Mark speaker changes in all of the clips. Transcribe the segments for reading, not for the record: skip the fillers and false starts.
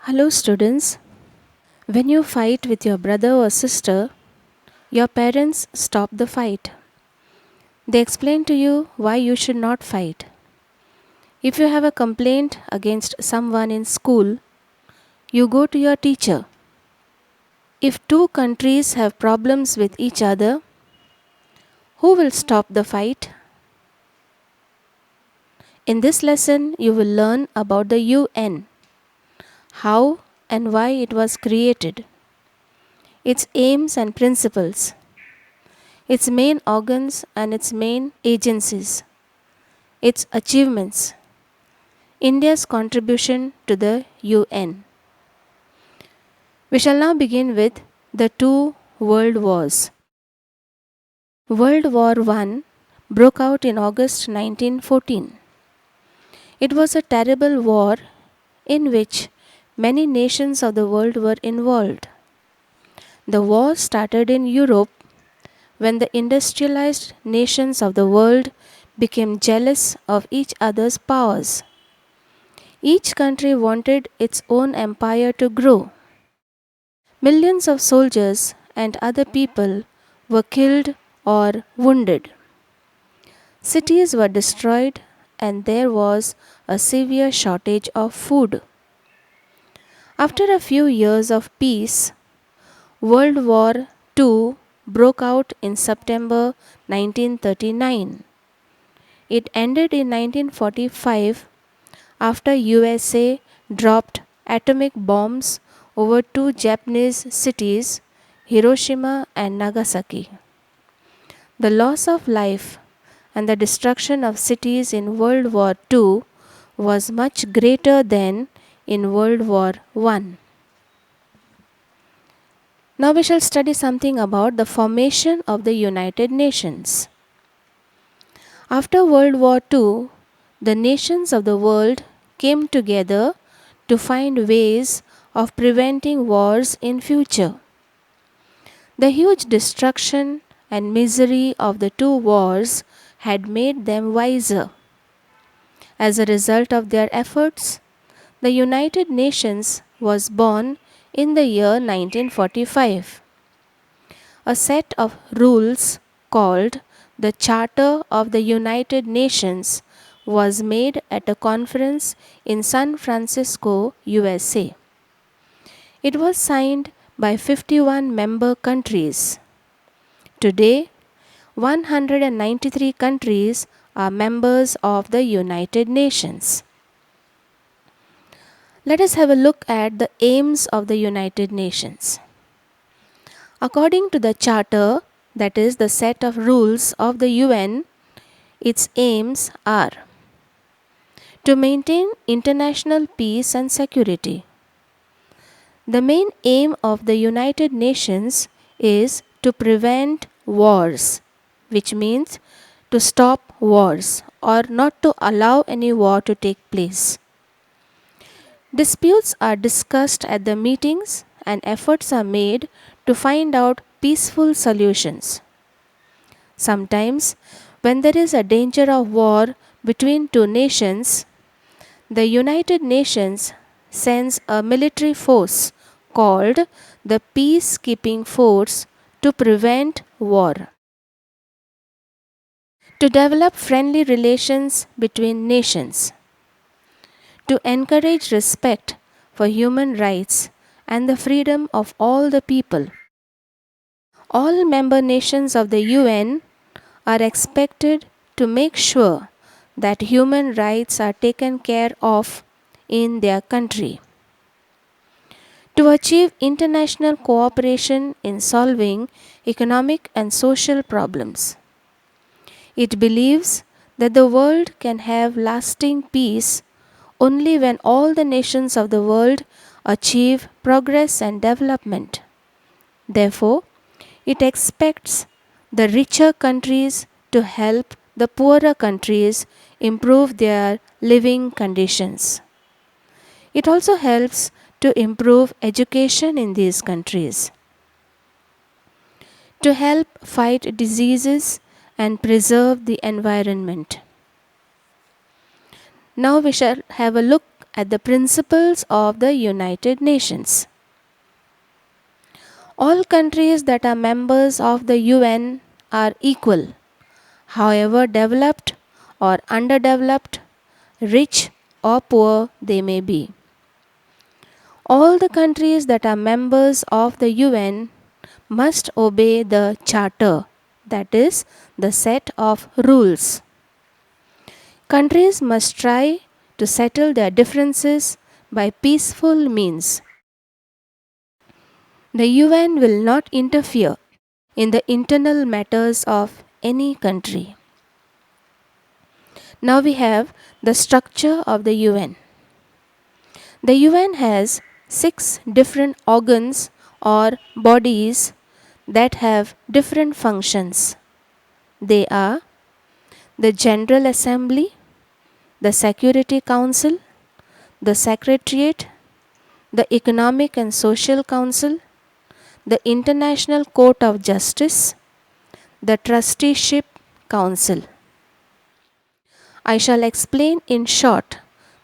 Speaker 1: Hello, students. When you fight with your brother or sister, your parents stop the fight. They explain to you why you should not fight. If you have a complaint against someone in school, you go to your teacher. If two countries have problems with each other, who will stop the fight? In this lesson, you will learn about the UN, how and why it was created, its aims and principles, its main organs and its main agencies, its achievements, India's contribution to the UN. We shall now begin with the two world wars. World War I broke out in August 1914. It was a terrible war in which many nations of the world were involved. The war started in Europe when the industrialized nations of the world became jealous of each other's powers. Each country wanted its own empire to grow. Millions of soldiers and other people were killed or wounded. Cities were destroyed and there was a severe shortage of food. After a few years of peace, World War II broke out in September 1939. It ended in 1945 after USA dropped atomic bombs over two Japanese cities, Hiroshima and Nagasaki. The loss of life and the destruction of cities in World War II was much greater than in World War I. Now we shall study something about the formation of the United Nations. After World War II, the nations of the world came together to find ways of preventing wars in future. The huge destruction and misery of the two wars had made them wiser. As a result of their efforts, the United Nations was born in the year 1945. A set of rules called the Charter of the United Nations was made at a conference in San Francisco, USA. It was signed by 51 member countries. Today, 193 countries are members of the United Nations. Let us have a look at the aims of the United Nations. According to the Charter, that is the set of rules of the UN, its aims are to maintain international peace and security. The main aim of the United Nations is to prevent wars, which means to stop wars or not to allow any war to take place. Disputes are discussed at the meetings and efforts are made to find out peaceful solutions. Sometimes, when there is a danger of war between two nations, the United Nations sends a military force called the Peacekeeping Force to prevent war. To develop friendly relations between nations. To encourage respect for human rights and the freedom of all the people. All member nations of the UN are expected to make sure that human rights are taken care of in their country. To achieve international cooperation in solving economic and social problems. It believes that the world can have lasting peace only when all the nations of the world achieve progress and development. Therefore, it expects the richer countries to help the poorer countries improve their living conditions. It also helps to improve education in these countries. To help fight diseases and preserve the environment. Now we shall have a look at the principles of the United Nations. All countries that are members of the UN are equal, however developed or underdeveloped, rich or poor they may be. All the countries that are members of the UN must obey the Charter, that is, the set of rules. Countries must try to settle their differences by peaceful means. The UN will not interfere in the internal matters of any country. Now we have the structure of the UN. The UN has 6 different organs or bodies that have different functions. They are the General Assembly, the Security Council, the Secretariat, the Economic and Social Council, the International Court of Justice, the Trusteeship Council. I shall explain in short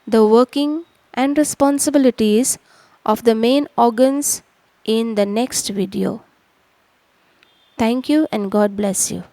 Speaker 1: the working and responsibilities of the main organs in the next video. Thank you and God bless you.